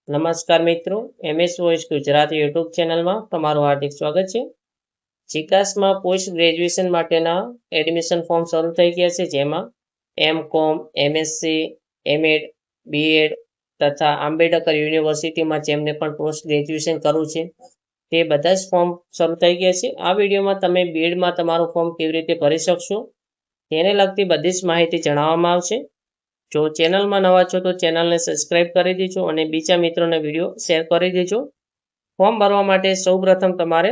નમસ્કાર મિત્રો, MS voice Gujarati YouTube ચેનલમાં તમારું હાર્દિક સ્વાગત છે. જીકાસમાં પોસ્ટ ગ્રેજ્યુએશન માટેના એડમિશન ફોર્મ શરૂ થઈ ગયા છે, જેમાં MCOM, MSc, MEd, BEd તથા આંબેડકર યુનિવર્સિટીમાં જેમને પણ પોસ્ટ ગ્રેજ્યુએશન કરવું છે તે બધા જ ફોર્મ શરૂ થઈ ગયા છે. આ વિડીયોમાં તમે BEdમાં તમારું ફોર્મ કેવી રીતે ભરી શકશો તેને લગતી બધી જ માહિતી જણાવવામાં આવશે. જો ચેનલમાં નવા છો તો ચેનલને સબસ્ક્રાઇબ કરી દેજો અને બીજા મિત્રોને વિડીયો શેર કરી દેજો. ફોર્મ ભરવા માટે સૌપ્રથમ તમારે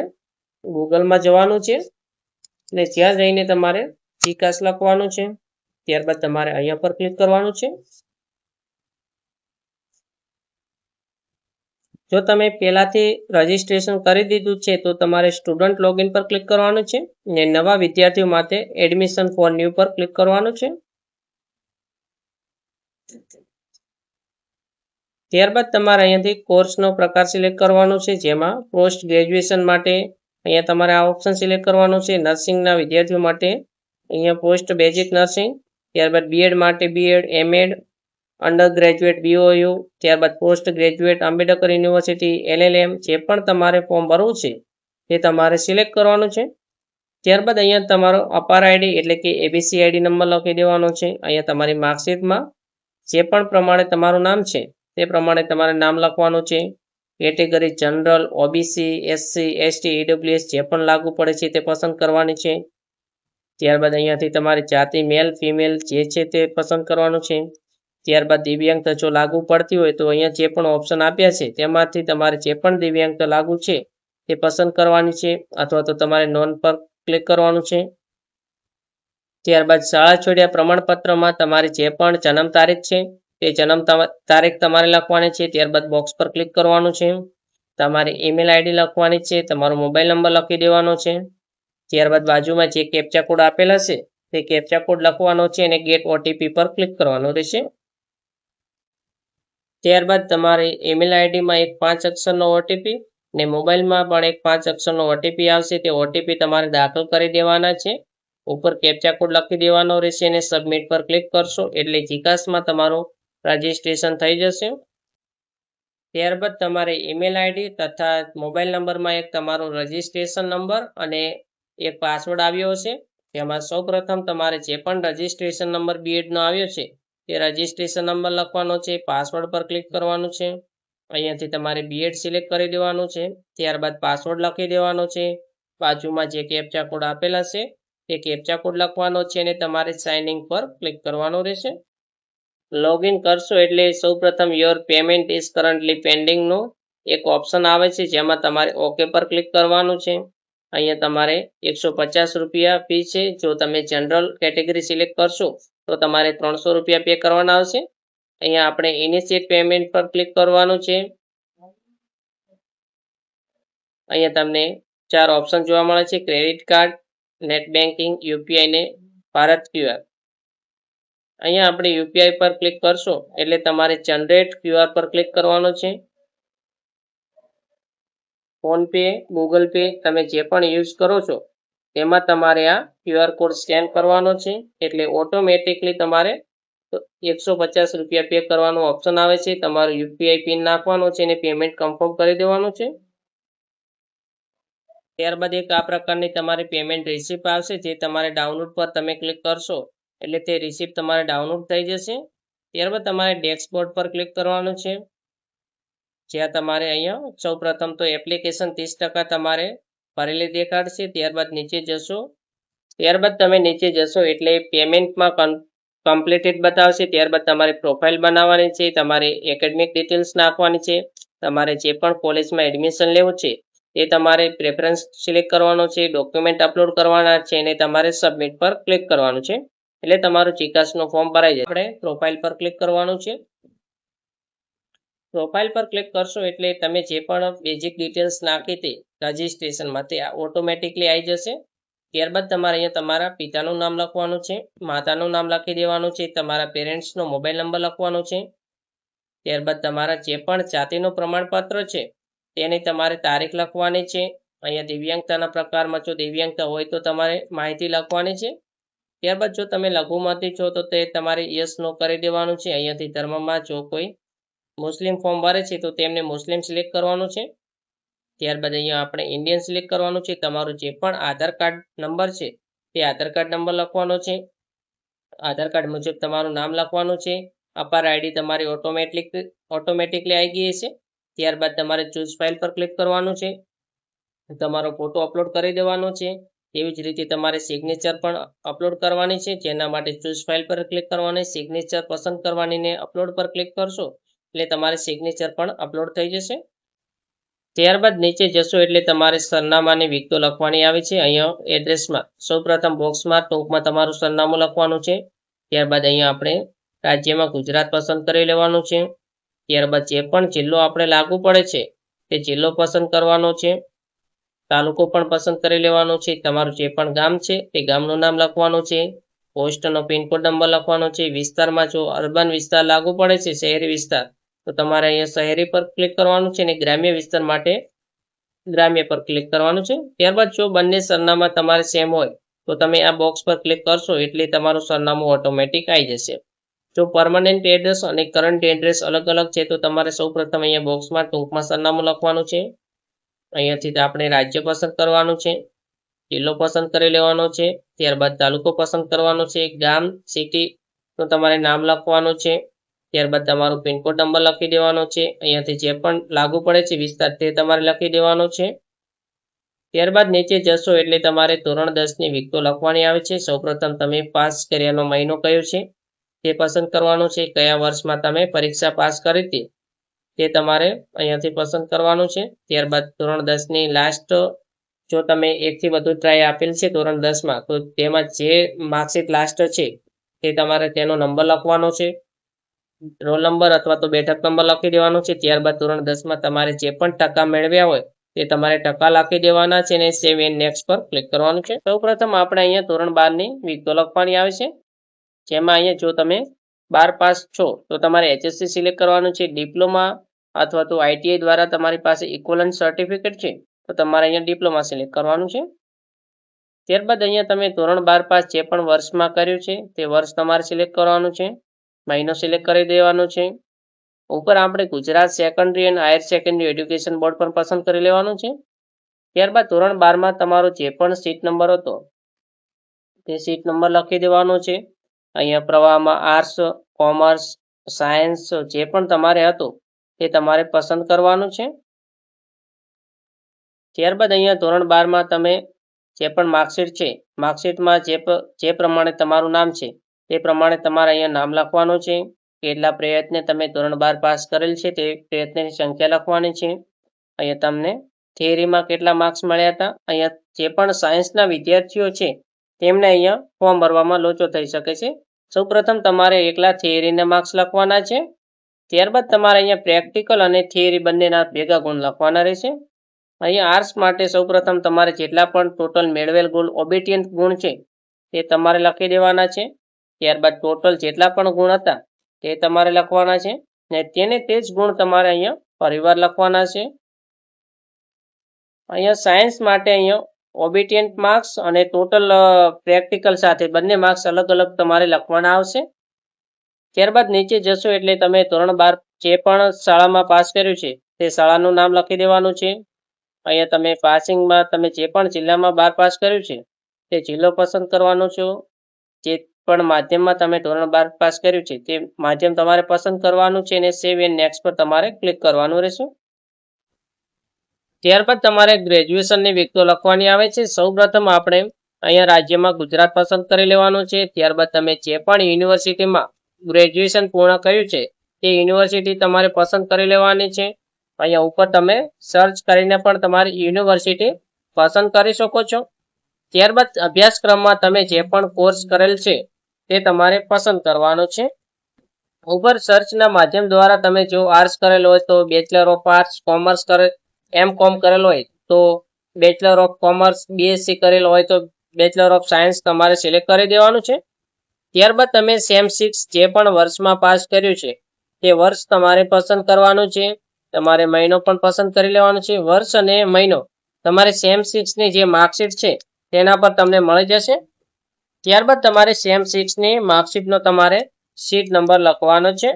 ગૂગલમાં જવાનું છે અને ત્યાં જઈને તમારે જીકાસ લખવાનું છે. ત્યારબાદ તમારે અહીંયા પર ક્લિક કરવાનું છે. જો તમે પહેલાથી રજીસ્ટ્રેશન કરી દીધું છે તો તમારે સ્ટુડન્ટ લોગિન પર ક્લિક કરવાનું છે અને નવા વિદ્યાર્થીઓ માટે એડમિશન ફોર ન્યૂ પર ક્લિક કરવાનું છે. ત્યારબાદ તમારે અહીંયાથી કોર્સનો પ્રકાર સિલેક્ટ કરવાનો છે, જેમાં પોસ્ટ ગ્રેજ્યુએશન માટે અહીંયા તમારે આ ઓપ્શન સિલેક્ટ કરવાનો છે. નર્સિંગના વિદ્યાર્થીઓ માટે અહીંયા પોસ્ટ બેઝિક નર્સિંગ, ત્યારબાદ BEd માટે BEd, MEd, under graduate BOU, ત્યારબાદ post graduate Ambedkar university, LLM જે પણ તમારે ફોર્મ ભરવું છે તે તમારે સિલેક્ટ કરવાનું છે. ત્યારબાદ અહીંયા તમારો અપાર આઈડી એટલે કે ABC આઈડી નંબર લખી દેવાનો છે. અહીંયા તમારી માર્કશીટમાં જે પણ પ્રમાણે તમારું નામ છે તે પ્રમાણે તમારે નામ લખવાનું છે. Category general, OBC, SC, ST, EWS જે પણ લાગુ પડે છે તે પસંદ કરવાની છે. ત્યારબાદ અહીંયાથી તમારી જાતિ મેલ ફિમેલ જે છે તે પસંદ કરવાનું છે. ત્યારબાદ દિવ્યાંગતા જો લાગુ પડતી હોય તો અહીંયા જે પણ ઓપ્શન આપ્યા છે તેમાંથી તમારે જે પણ દિવ્યાંગતા લાગુ છે તે પસંદ કરવાની છે, અથવા તો તમારે નોન પર ક્લિક કરવાનું છે. ત્યારબાદ શાળા છોડ્યા પ્રમાણપત્રમાં તમારી જે પણ જન્મ તારીખ છે તે જન્મ તારીખ તમારે લખવાની છે. ત્યારબાદ બોક્સ પર ક્લિક કરવાનું છે. તમારી ઈમેલ આઈડી લખવાની છે, તમારો મોબાઈલ નંબર લખી દેવાનો છે. ત્યારબાદ બાજુમાં જે કેપ્ચા કોડ આપેલા છે તે કેપ્ચા કોડ લખવાનો છે અને ગેટ OTP પર ક્લિક કરવાનું રહેશે. ત્યારબાદ તમારે ઈમેલ આઈડીમાં એક 5 અક્ષરનો OTP ને મોબાઈલમાં પણ એક 5 અક્ષરનો OTP આવશે. તે OTP તમારે દાખલ કરી દેવાના છે. ઉપર કેપ્ચા કોડ લખી દેવાનો રહેશે અને સબમિટ પર ક્લિક કરશો એટલે જીકાસમાં તમારું રજીસ્ટ્રેશન થઈ જશે. ત્યારબાદ તમારે ઈમેલ આઈડી તથા મોબાઈલ નંબરમાં એક તમારો રજીસ્ટ્રેશન નંબર અને એક પાસવર્ડ આવ્યો હશે. તેમાં સૌપ્રથમ તમારે જે પણ રજીસ્ટ્રેશન નંબર BEdનો આવ્યો છે તે રજીસ્ટ્રેશન નંબર લખવાનો છે. પાસવર્ડ પર ક્લિક કરવાનું છે. અહીંયાથી તમારે BEd સિલેક્ટ કરી દેવાનું છે. ત્યારબાદ પાસવર્ડ લખી દેવાનો છે. બાજુમાં જે કેપ્ચા કોડ આપેલા છે તે કેપ્ચા કોડ લખવાનો છે અને તમારે સાઇન ઇન પર ક્લિક કરવાનું રહેશે. લોગિન કરશો એટલે સૌપ્રથમ યોર પેમેન્ટ ઇઝ કરન્ટલી પેન્ડિંગનો એક ઓપ્શન આવે છે, જેમાં તમારે ઓકે પર ક્લિક કરવાનું છે. અહીંયા તમારે 150 રૂપિયા ફી છે. જો તમે જનરલ કેટેગરી સિલેક્ટ કરશો તો તમારે 300 રૂપિયા પે કરવાના આવશે. અહીંયા આપણે ઇનિશિયેટ પેમેન્ટ પર ક્લિક કરવાનું છે. અહીંયા તમને 4 ઓપ્શન જોવા મળે છે: credit card, net banking, UPI ને ભારત QR. અહીંયા આપણે UPI પર ક્લિક કરશો એટલે તમારે જનરેટ QR પર ક્લિક કરવાનું છે. ફોનપે, ગૂગલ પે તમે જે પણ યુઝ કરો છો તેમાં તમારે આ QR કોડ સ્કેન કરવાનો છે એટલે ઓટોમેટિકલી તમારે 150 રૂપિયા પે કરવાનું ઓપ્શન આવે છે. તમારું UPI પિન નાખવાનો છે અને પેમેન્ટ કન્ફર્મ કરી દેવાનું છે. ત્યારબાદ એક આ પ્રકારની તમારી પેમેન્ટ રિસિપ્ટ આવશે, જે તમારે ડાઉનલોડ પર તમે ક્લિક કરશો એટલે તે રિસિપ્ટ તમારે ડાઉનલોડ થઈ જશે. ત્યારબાદ તમારે ડેશબોર્ડ પર ક્લિક કરવાનું છે, જ્યાં તમારે અહીંયા સૌપ્રથમ તો એપ્લિકેશન 30% તમારે ભરેલી દેખાડશે. ત્યારબાદ નીચે જશો, ત્યારબાદ તમે નીચે જશો એટલે પેમેન્ટમાં કમ્પ્લીટેડ બતાવશે. ત્યારબાદ તમારે પ્રોફાઇલ બનાવવાની છે, તમારે એકેડમિક ડિટેલ્સ નાખવાની છે, તમારે જે પણ કોલેજમાં એડમિશન લેવું છે એ તમારે પ્રેફરન્સ સિલેક્ટ કરવાનો છે, ડોક્યુમેન્ટ અપલોડ કરવાના છે અને તમારે સબમિટ પર ક્લિક કરવાનું છે એટલે તમારું જીકાસનું ફોર્મ ભરાઈ જાય. આપણે પ્રોફાઇલ પર ક્લિક કરવાનું છે. પ્રોફાઇલ પર ક્લિક કરશો એટલે તમે જે પણ બેઝિક ડિટેલ્સ નાખી હતી રજીસ્ટ્રેશનમાં તે ઓટોમેટિકલી આવી જશે. ત્યારબાદ તમારે અહીંયા તમારા પિતાનું નામ લખવાનું છે, માતાનું નામ લખી દેવાનું છે, તમારા પેરેન્ટ્સનો મોબાઈલ નંબર લખવાનો છે. ત્યારબાદ તમારા જે પણ જાતિનું પ્રમાણપત્ર છે તેની તમારે તારીખ લખવાની છે. અહીંયા દિવ્યાંગતાના પ્રકારમાં જો દિવ્યાંગતા હોય તો તમારે માહિતી લખવાની છે. ત્યારબાદ જો તમે લઘુમતી છો તો તે તમારે યસ નો કરી દેવાનું છે. અહીંયાથી ધર્મમાં જો કોઈ મુસ્લિમ ફોર્મ ભરે છે તો તેમને મુસ્લિમ સિલેક્ટ કરવાનું છે. ત્યારબાદ અહીંયા આપણે ઇન્ડિયન સિલેક્ટ કરવાનું છે. તમારું જે પણ આધાર કાર્ડ નંબર છે તે આધાર કાર્ડ નંબર લખવાનો છે. આધાર કાર્ડ મુજબ તમારું નામ લખવાનું છે. અપાર આઈડી તમારી ઓટોમેટિકલી આવી ગઈ છે. ત્યારબાદ તમારે ચૂઝ ફાઇલ પર ક્લિક કરવાનું છે. તમારો ફોટો અપલોડ કરી દેવાનો છે. એવી જ રીતે તમારે સિગ્નેચર પણ અપલોડ કરવાની છે. જેના માટે ચૂઝ ફાઇલ પર ક્લિક કરવાની, સિગ્નેચર પસંદ કરવાની ને અપલોડ પર ક્લિક કરશો એટલે તમારે સિગ્નેચર પણ અપલોડ થઈ જશે. ત્યારબાદ નીચે જશો એટલે તમારે સરનામાની વિગતો લખવાની આવે છે. અહીંયા એડ્રેસમાં સૌપ્રથમ બોક્સમાં ટોપમાં તમારું સરનામું લખવાનું છે. ત્યારબાદ અહીંયા આપણે રાજ્યમાં ગુજરાત પસંદ કરી લેવાનું છે. ત્યારબાદ જે પણ જિલ્લો આપણે લાગુ પડે છે તે જિલ્લો પસંદ કરવાનો છે. તાલુકો પણ પસંદ કરી લેવાનો છે. તમારું જે પણ ગામ છે તે ગામનું નામ લખવાનું છે. પોસ્ટનો પિનકોડ નંબર લખવાનો છે. વિસ્તારમાં જો અર્બન વિસ્તાર લાગુ પડે છે, શહેરી વિસ્તાર, તો તમારે અહીંયા શહેરી પર ક્લિક કરવાનું છે અને ગ્રામ્ય વિસ્તાર માટે ગ્રામ્ય પર ક્લિક કરવાનું છે. ત્યારબાદ જો બંને સરનામા તમારે સેમ હોય તો તમે આ બોક્સ પર ક્લિક કરશો એટલે તમારું સરનામું ઓટોમેટિક આવી જશે. જો પરમનન્ટ એડ્રેસ અને કરંટ એડ્રેસ અલગ અલગ છે તો તમારે સૌપ્રથમ અહીંયા બોક્સમાં ટૂંકમાં સરનામું લખવાનું છે. અહીંયાથી આપણે રાજ્ય પસંદ કરવાનું છે. જિલ્લો પસંદ કરી લેવાનો છે. ત્યારબાદ તાલુકો પસંદ કરવાનો છે. ગામ, સિટીનું તમારે નામ લખવાનું છે. ત્યારબાદ તમારો પિનકોડ નંબર લખી દેવાનો છે. અહીંયાથી જે પણ લાગુ પડે છે વિસ્તાર તે તમારે લખી દેવાનો છે. ત્યારબાદ નીચે જશો એટલે તમારે ધોરણ 10ની વિગતો લખવાની આવે છે. સૌપ્રથમ તમે પાસ કર્યાનો મહિનો કયો છે તે પસંદ કરવાનો છે. કયા વર્ષમાં તમે પરીક્ષા પાસ કરી હતી તે તમારે અહીંયાથી પસંદ કરવાનું છે. ત્યારબાદ ધોરણ 10ની લાસ્ટ જો તમે એકથી વધુ ટ્રાય આપેલ છે ધોરણ 10માં તો તેમાં જે માર્કશીટ લાસ્ટ છે તે તમારે તેનો નંબર લખવાનો છે. રોલ નંબર અથવા તો બેઠક નંબર લખી દેવાનો છે. ત્યારબાદ ધોરણ 10માં તમારે જે પણ ટકા મેળવ્યા હોય તે તમારે ટકા લખી દેવાના છે અને સેવ એન્ડ નેક્સ્ટ પર ક્લિક કરવાનું છે. સૌપ્રથમ આપણે અહીંયા ધોરણ 12ની વિગતો લખવાની આવે છે. જેમાં અહીંયા જો તમે 12 પાસ છો તો તમારે HSC સિલેક્ટ કરવાનું છે. ડિપ્લોમા અથવા તો ITI દ્વારા તમારી પાસે ઇક્વલન્ટ સર્ટિફિકેટ છે તો તમારે અહીંયા ડિપ્લોમા સિલેક્ટ કરવાનું છે. ત્યારબાદ અહીંયા તમે ધોરણ 12 પાસ જે પણ વર્ષમાં કર્યું છે તે વર્ષ તમારે સિલેક્ટ કરવાનું છે. મહિનો સિલેક્ટ કરી દેવાનો છે. ઉપર આપણે Gujarat secondary and higher secondary education board પણ પસંદ કરી લેવાનું છે. ત્યારબાદ ધોરણ 12માં તમારો જે પણ સીટ નંબર હતો તે સીટ નંબર લખી દેવાનો છે. અહીંયા પ્રવાહમાં આર્ટ્સ, કોમર્સ, સાયન્સ જે પણ તમારે હતું તે તમારે પસંદ કરવાનું છે. ત્યારબાદ અહીંયા ધોરણ 12માં તમે જે પણ માર્કશીટ છે, માર્કશીટમાં જે પ્રમાણે તમારું નામ છે તે પ્રમાણે તમારે અહીંયા નામ લખવાનું છે. કેટલા પ્રયત્ને તમે ધોરણ 12 પાસ કરેલ છે તે પ્રયત્નની સંખ્યા લખવાની છે. અહીંયા તમને થિયરીમાં કેટલા માર્ક્સ મળ્યા હતા. અહીંયા જે પણ સાયન્સના વિદ્યાર્થીઓ છે તેમને અહીંયા ફોર્મ ભરવામાં લોચો થઈ શકે છે. સૌપ્રથમ તમારે એકલા થિયરીના માર્ક્સ લખવાના છે. ત્યારબાદ તમારે અહીંયા પ્રેક્ટિકલ અને થિયરી બંનેના ભેગા ગુણ લખવાના રહેશે. અહીંયા આર્ટ્સ માટે સૌપ્રથમ તમારે જેટલા પણ ટોટલ મેળવેલ ગુણ ઓબિડિયન્ટ ગુણ છે તે તમારે લખી દેવાના છે. ત્યારબાદ ટોટલ જેટલા પણ ગુણ હતા તે તમારે લખવાના છે ને તેને તે જ ગુણ તમારે અહીંયા ફરીવાર લખવાના છે. અહીંયા સાયન્સ માટે અહીંયા ઓબિડિયન્ટ માર્ક્સ અને ટોટલ પ્રેક્ટિકલ સાથે બંને માર્ક્સ અલગ અલગ તમારે લખવાના આવશે. ત્યારબાદ નીચે જશો એટલે તમે ધોરણ 12 જે પણ શાળામાં પાસ કર્યું છે તે શાળાનું નામ લખી દેવાનું છે. અહીંયા તમે પાસિંગમાં તમે જે પણ જિલ્લામાં 12 પાસ કર્યું છે તે જિલ્લો પસંદ કરવાનો છો. જે પણ માધ્યમમાં તમે ધોરણ 12 પાસ કર્યું છે તે માધ્યમ તમારે પસંદ કરવાનું છે અને સેવ એન્ડ નેક્સ્ટ પર તમારે ક્લિક કરવાનું રહેશે. ત્યારબાદ તમારે ગ્રેજ્યુએશનની વિગતો લખવાની આવે છે. સૌપ્રથમ આપણે અહીંયા રાજ્યમાં ગુજરાત પસંદ કરી લેવાનું છે. ત્યારબાદ તમે જે પણ યુનિવર્સિટીમાં ગ્રેજ્યુએશન પૂર્ણ કર્યું છે તે યુનિવર્સિટી તમારે પસંદ કરી લેવાની છે. અહીંયા ઉપર તમે સર્ચ કરીને પણ તમારી યુનિવર્સિટી પસંદ કરી શકો છો. ત્યારબાદ અભ્યાસક્રમમાં તમે જે પણ કોર્સ કરેલ છે તે તમારે પસંદ કરવાનો છે. ઉપર સર્ચના માધ્યમ દ્વારા તમે જો આર્ટ્સ કરેલ હોય તો bachelor of arts, commerce MCOM કરેલ હોય તો બેચલર ઓફ કોમર્સ, BSc કરેલ હોય તો બેચલર ઓફ સાયન્સ તમારે સિલેક્ટ કરી દેવાનું છે. ત્યારબાદ તમે સેમ 6 જે પણ વર્ષમાં પાસ કર્યું છે તે વર્ષ તમારે પસંદ કરવાનું છે. તમારે મહિનો પણ પસંદ કરી લેવાનો છે. વર્ષ અને મહિનો તમારે સેમ 6ની જે માર્કશીટ છે તેના પર તમને મળી જશે. ત્યારબાદ તમારે સેમ 6ની માર્કશીટનો તમારે સીટ નંબર લખવાનો છે.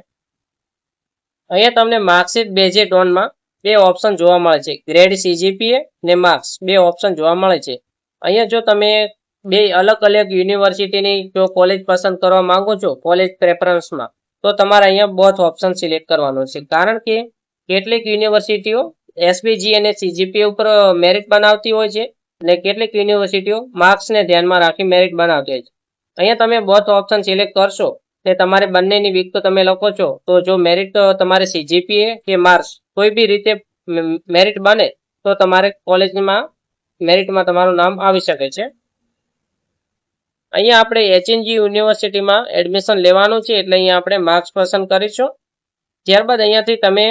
અહીંયા તમને માર્કશીટ બેઝેડ ઓનમાં બે ઓપ્શન જોવા મળે છે, ગ્રેડ CGPA ને માર્ક્સ બે ઓપ્શન જોવા મળે છે. અહીંયા જો તમે બે અલગ અલગ યુનિવર્સિટીની જો કોલેજ પસંદ કરવા માંગો છો કોલેજ પ્રેફરન્સમાં, તો તમારે અહીંયા બોથ ઓપ્શન સિલેક્ટ કરવાનો છે. કારણ કે કેટલીક યુનિવર્સિટીઓ SPG અને CGPA ઉપર મેરિટ બનાવતી હોય છે અને કેટલીક યુનિવર્સિટીઓ માર્ક્સને ધ્યાનમાં રાખી મેરિટ બનાવતી હોય છે. અહીંયા તમે બોથ ઓપ્શન સિલેક્ટ કરશો તે તમારે બંનેની વિગતો તમે લખો છો, તો જો મેરિટ તમારે CGPA કે માર્ક્સ કોઈ બી રીતે મેરિટ બને તો તમારે કોલેજમાં મેરિટમાં તમારું નામ આવી શકે છે. અહીંયા આપણે HNG યુનિવર્સિટીમાં એડમિશન લેવાનું છે એટલે અહીંયા આપણે માર્ક્સ પસંદ કરીશું. ત્યારબાદ અહીંયાથી તમે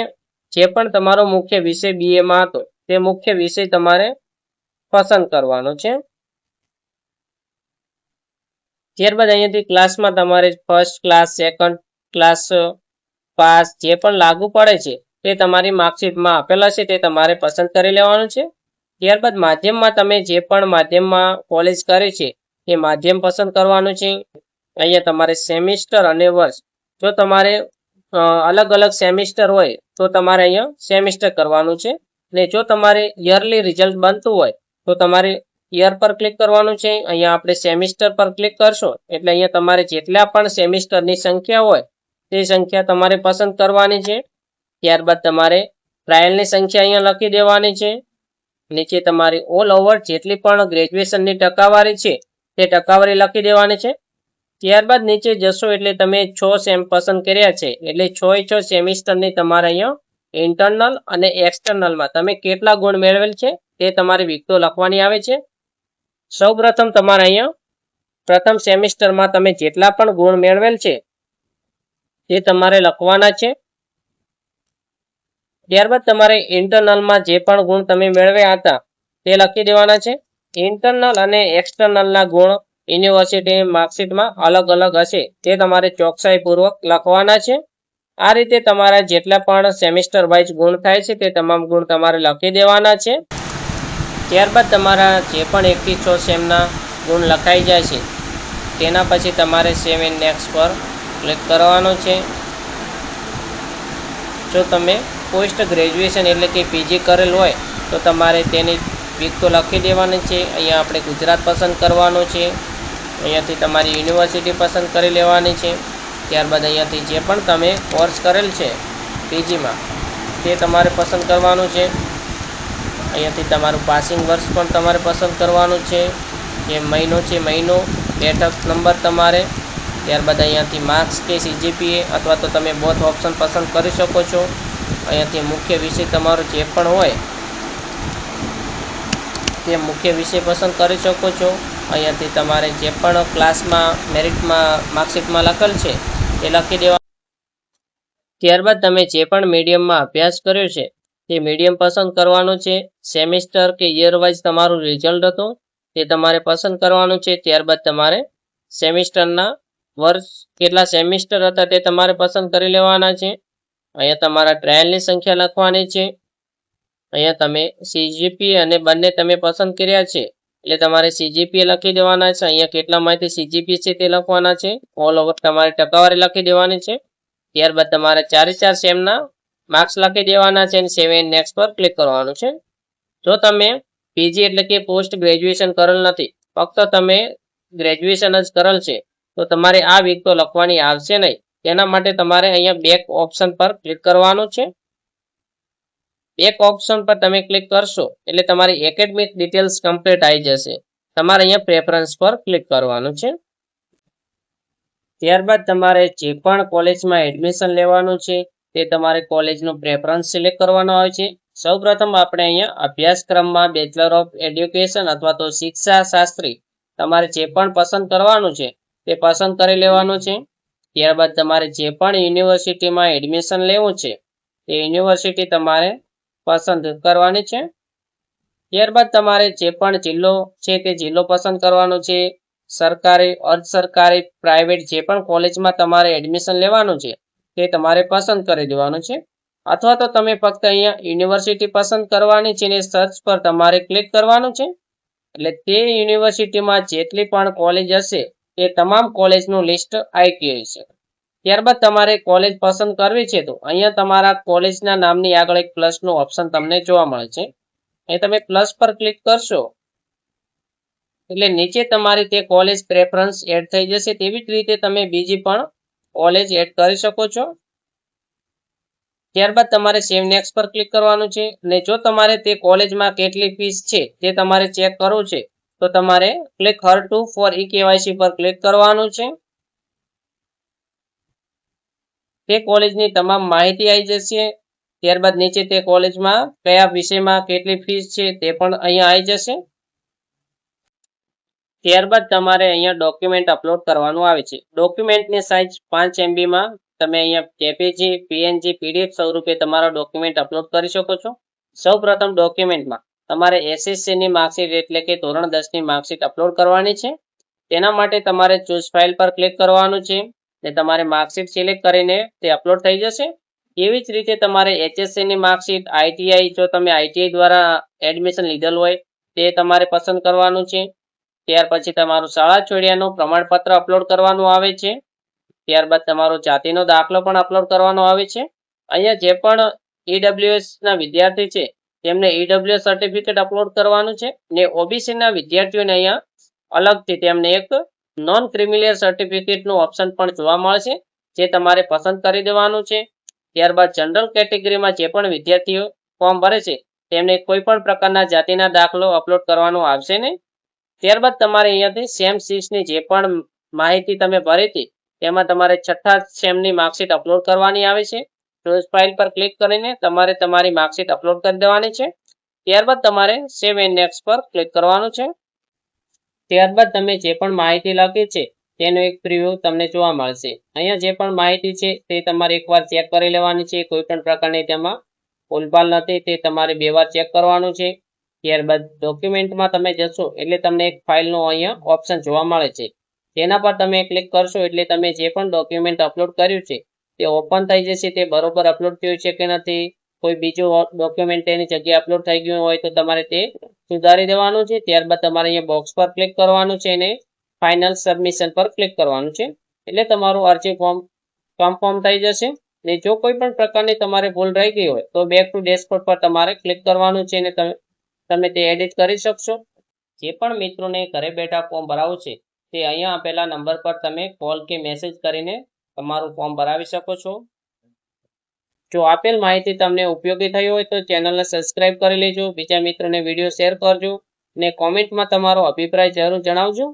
જે પણ તમારો મુખ્ય વિષય BA માં હતો તે મુખ્ય વિષય તમારે પસંદ કરવાનો છે. ત્યારબાદ અહીંયાથી ક્લાસમાં તમારે first class, second class, pass જે પણ લાગુ પડે છે તે તમારી માર્કશીટમાં આપેલા છે તે તમારે પસંદ કરી લેવાનું છે. ત્યારબાદ માધ્યમમાં તમે જે પણ માધ્યમમાં કોલેજ કરી છે એ માધ્યમ પસંદ કરવાનું છે. અહીંયા તમારે સેમિસ્ટર અને વર્ષ, જો તમારે અલગ અલગ સેમિસ્ટર હોય તો તમારે અહીંયા સેમિસ્ટર કરવાનું છે. ને જો તમારે યરલી રિઝલ્ટ બનતું હોય તો તમારે યર પર ક્લિક કરવાનું છે. અહીંયા આપણે સેમિસ્ટર પર ક્લિક કરશો એટલે અહીંયા તમારે જેટલા પણ સેમિસ્ટરની સંખ્યા હોય તે સંખ્યા તમારે પસંદ કરવાની છે. ત્યારબાદ તમારે ટ્રાયલની સંખ્યા અહીંયા લખી દેવાની છે. નીચે તમારી ઓલ ઓવર જેટલી પણ ગ્રેજ્યુએશનની ટકાવારી છે તે ટકાવારી લખી દેવાની છે. ત્યારબાદ નીચે જશો એટલે તમે 6 સેમ પસંદ કર્યા છે એટલે 6 સેમિસ્ટરની તમારે અહીંયા ઇન્ટરનલ અને એક્સટર્નલમાં તમે કેટલા ગુણ મેળવેલ છે તે તમારી વિગતો લખવાની આવે છે. સૌપ્રથમ તમારે અહીંયા પ્રથમ સેમિસ્ટરમાં તમે જેટલા પણ ગુણ મેળવેલ છે તે તમારે લખવાના છે. ત્યારબાદ તમારે ઇન્ટરનલમાં જે પણ ગુણ તમે મેળવ્યા હતા તે લખી દેવાના છે. ઇન્ટરનલ અને એક્સટર્નલના ગુણ યુનિવર્સિટીની માર્કશીટમાં અલગ અલગ હશે તે તમારે ચોકસાઈપૂર્વક લખવાના છે. આ રીતે તમારા જેટલા પણ સેમિસ્ટર વાઇઝ ગુણ થાય છે તે તમામ ગુણ તમારે લખી દેવાના છે. ત્યારબાદ તમારા જે પણ 1 થી 6 સેમના ગુણ લખાઈ જાય છે તેના પછી તમારે સેવ એન્ડ નેક્સ્ટ પર ક્લિક કરવાનો છે. જો તમે પોસ્ટ ગ્રેજ્યુએશન એટલે કે PG કરેલ હોય તો તમારે તેની વિગતો લખી દેવાની છે. અહીંયા આપણે ગુજરાત પસંદ કરવાનું છે. અહીંયાથી તમારી યુનિવર્સિટી પસંદ કરી લેવાની છે. ત્યારબાદ અહીંયાથી જે પણ તમે કોર્સ કરેલ છે PGમાં તે તમારે પસંદ કરવાનું છે. અહીંયાથી તમારું પાસિંગ વર્ષ પણ તમારે પસંદ કરવાનું છે. જે મહિનો છે મહિનો, બેઠક નંબર તમારે. ત્યારબાદ અહીંયાથી માર્ક્સ કે CGPA અથવા તો તમે બોથ ઓપ્શન પસંદ કરી શકો છો. અહીંયાથી મુખ્ય વિષય તમારો જે પણ હોય તે મુખ્ય વિષય પસંદ કરી શકો છો. અહીંયાથી તમારે જે પણ ક્લાસમાં મેરિટમાં માર્કશીટમાં લખેલ છે તે લખી દેવા. ત્યારબાદ તમે જે પણ મીડિયમમાં અભ્યાસ કર્યો છે તે મીડિયમ પસંદ કરવાનું છે. સેમિસ્ટર કે યર વાઇઝ તમારું રિઝલ્ટ હતું તે તમારે પસંદ કરવાનું છે. ત્યારબાદ તમારે સેમિસ્ટરના વર્ષ કેટલા સેમિસ્ટર હતા તે તમારે પસંદ કરી લેવાના છે. અહીંયા તમારા ટ્રાયલની સંખ્યા લખવાની છે. અહીંયા તમે CGPA અને બંને તમે પસંદ કર્યા છે એટલે તમારે CGPA લખી દેવાના છે. અહીંયા કેટલામાંથી CGPA છે તે લખવાના છે. ઓલ ઓવર તમારે ટકાવારી લખી દેવાની છે. ત્યારબાદ તમારે 4 સેમના માર્ક્સ લખી દેવાના છે અને સેવ એન્ડ નેક્સ્ટ પર ક્લિક કરવાનું છે. જો તમે PG એટલે કે પોસ્ટ ગ્રેજ્યુએશન કરેલ નથી, ફક્ત તમે ગ્રેજ્યુએશન જ કરેલ છે તો તમારે આ વિગતો લખવાની આવશે નહીં. તેના માટે તમારે અહીંયા બેક ઓપ્શન પર ક્લિક કરવાનું છે. બેક ઓપ્શન પર તમે ક્લિક કરશો એટલે તમારી એકેડમિક ડિટેલ્સ કમ્પ્લીટ આવી જશે. તમારે અહીંયા પ્રેફરન્સ પર ક્લિક કરવાનું છે. ત્યારબાદ તમારે જે પણ કોલેજમાં એડમિશન લેવાનું છે તે તમારે કોલેજનું પ્રેફરન્સ સિલેક્ટ કરવાનો આવે છે. સૌપ્રથમ આપણે અહીંયા અભ્યાસક્રમમાં બેચલર ઓફ એડ્યુકેશન અથવા તો શિક્ષા શાસ્ત્રી તમારે જે પણ પસંદ કરવાનું છે તે પસંદ કરી લેવાનું છે. ત્યારબાદ તમારે જે પણ યુનિવર્સિટીમાં એડમિશન લેવું છે તે યુનિવર્સિટી તમારે પસંદ કરવાની છે. ત્યારબાદ તમારે જે પણ જિલ્લો છે તે જિલ્લો પસંદ કરવાનો છે. સરકારી, અર્ધ સરકારી, પ્રાઇવેટ જે પણ કોલેજમાં તમારે એડમિશન લેવાનું છે તે તમારે પસંદ કરી દેવાનું છે. અથવા તો તમે ફક્ત અહીંયા યુનિવર્સિટી પસંદ કરવાની છે અને સર્ચ પર તમારે ક્લિક કરવાનું છે એટલે તે યુનિવર્સિટીમાં જેટલી પણ કોલેજ હશે તે તમામ કોલેજનું લિસ્ટ આવી ગયું છે. ત્યારબાદ તમારે કોલેજ પસંદ કરવી છે તો અહીંયા તમારા કોલેજના નામની આગળ એક પ્લસનું ઓપ્શન તમને જોવા મળે છે. અહીં તમે પ્લસ પર ક્લિક કરશો એટલે નીચે તમારી તે કોલેજ પ્રેફરન્સ એડ થઈ જશે. તેવી જ રીતે તમે બીજી પણ કોલેજ એડ કરી શકો છો. ત્યારબાદ તમારે સેવ નેક્સ્ટ પર ક્લિક કરવાનું છે અને જો તમારે તે કોલેજમાં કેટલી ફીસ છે તે તમારે ચેક કરવું છે તો તમારે ક્લિક હર ટુ ફોર ઈ-કેવાયસી પર ક્લિક કરવાનું છે. તે કોલેજની તમામ માહિતી આવી જશે. ત્યારબાદ નીચે તે કોલેજમાં કયા વિષયમાં કેટલી ફીસ છે તે પણ અહીંયા આવી જશે. ત્યારબાદ તમારે અહીંયા ડોક્યુમેન્ટ અપલોડ કરવાનું આવે છે. ડોક્યુમેન્ટની સાઇઝ 5 MB માં તમે અહીંયા જેપીજી, પીએનજી, પીડીએફ સ્વરૂપે તમારા ડોક્યુમેન્ટ અપલોડ કરી શકો છો. સૌપ્રથમ ડોક્યુમેન્ટમાં તમારે એસએસસીની માર્કશીટ એટલે કે ધોરણ 10ની માર્કશીટ અપલોડ કરવાની છે. તેના માટે તમારે ચૂઝ ફાઇલ પર ક્લિક કરવાનું છે ને તમારે માર્કશીટ સિલેક્ટ કરીને તે અપલોડ થઈ જશે. એવી જ રીતે તમારે એચએસસીની માર્કશીટ, આઈટીઆઈ જો તમે આઈટીઆઈ દ્વારા એડમિશન લીધેલું હોય તે તમારે પસંદ કરવાનું છે. ત્યાર પછી તમારું શાળા છોડ્યાનું પ્રમાણપત્ર અપલોડ કરવાનું આવે છે. ત્યારબાદ તમારો જાતિનો દાખલો પણ અપલોડ કરવાનો આવે છે. અહીંયા જે પણ ઈડબ્લ્યુએસના વિદ્યાર્થી છે તેમને ઈડબ્લ્યુએસ સર્ટિફિકેટ અપલોડ કરવાનું છે ને ઓબીસીના વિદ્યાર્થીઓને અહીંયા અલગથી તેમને એક નોન ક્રિમિનલ સર્ટિફિકેટનું ઓપ્શન પણ જોવા મળશે જે તમારે પસંદ કરી દેવાનું છે. ત્યારબાદ જનરલ કેટેગરીમાં જે પણ વિદ્યાર્થીઓ ફોર્મ ભરે છે તેમને કોઈ પણ પ્રકારના જાતિના દાખલો અપલોડ કરવાનો આવશે નહીં. ત્યારબાદ તમારે અહીંયાથી સેમ 6ની જે પણ માહિતી તમે ભરી હતી તેમાં તમારે છઠ્ઠા સેમની માર્કશીટ અપલોડ કરવાની આવે છે. ચોઈસ ફાઇલ પર ક્લિક કરીને તમારે તમારી માર્કશીટ અપલોડ કરી દેવાની છે. ત્યારબાદ તમારે સેવ એન્ડ નેક્સ્ટ પર ક્લિક કરવાનું છે. ત્યારબાદ તમે જે પણ માહિતી લખી છે તેનો એક પ્રિવ્યુ તમને જોવા મળશે. અહીંયા જે પણ માહિતી છે તે તમારે એકવાર ચેક કરી લેવાની છે. કોઈ પણ પ્રકારની તેમાં ભૂલભાલ નથી તે તમારે 2 વાર ચેક કરવાનું છે. ત્યારબાદ ડોક્યુમેન્ટમાં તમે જશો એટલે તમને એક ફાઇલનો અહીંયા ઓપ્શન જોવા મળે છે. તેના પર તમે ક્લિક કરશો એટલે તમે જે પણ ડોક્યુમેન્ટ અપલોડ કર્યું છે તે ઓપન થઈ જશે. તે બરોબર અપલોડ થયું છે કે નથી, કોઈ બીજું ડોક્યુમેન્ટ તેની જગ્યાએ અપલોડ થઈ ગયું હોય તો તમારે તે સુધારી દેવાનું છે. ત્યારબાદ તમારે અહીંયા બોક્સ પર ક્લિક કરવાનું છે અને ફાઇનલ સબમિશન પર ક્લિક કરવાનું છે એટલે તમારું અરજી ફોર્મ કન્ફર્મ થઈ જશે. ને જો કોઈ પણ પ્રકારની તમારે ભૂલ રહી ગઈ હોય તો બેક ટુ ડેશબોર્ડ પર તમારે ક્લિક કરવાનું છે અને તમે તે એડિટ કરી શકશો. જે પણ મિત્રોને ઘરે બેઠા ફોર્મ ભરાવવું છે તે અહીંયા આપેલા નંબર પર તમે કોલ કે મેસેજ કરીને તમારું ફોર્મ ભરાવી શકો છો. જો આપેલ માહિતી તમને ઉપયોગી થઈ હોય તો ચેનલને સબસ્ક્રાઇબ કરી લેજો. બીજા મિત્રોને વિડીયો શેર કરજો અને કોમેન્ટમાં તમારો અભિપ્રાય જરૂર જણાવજો.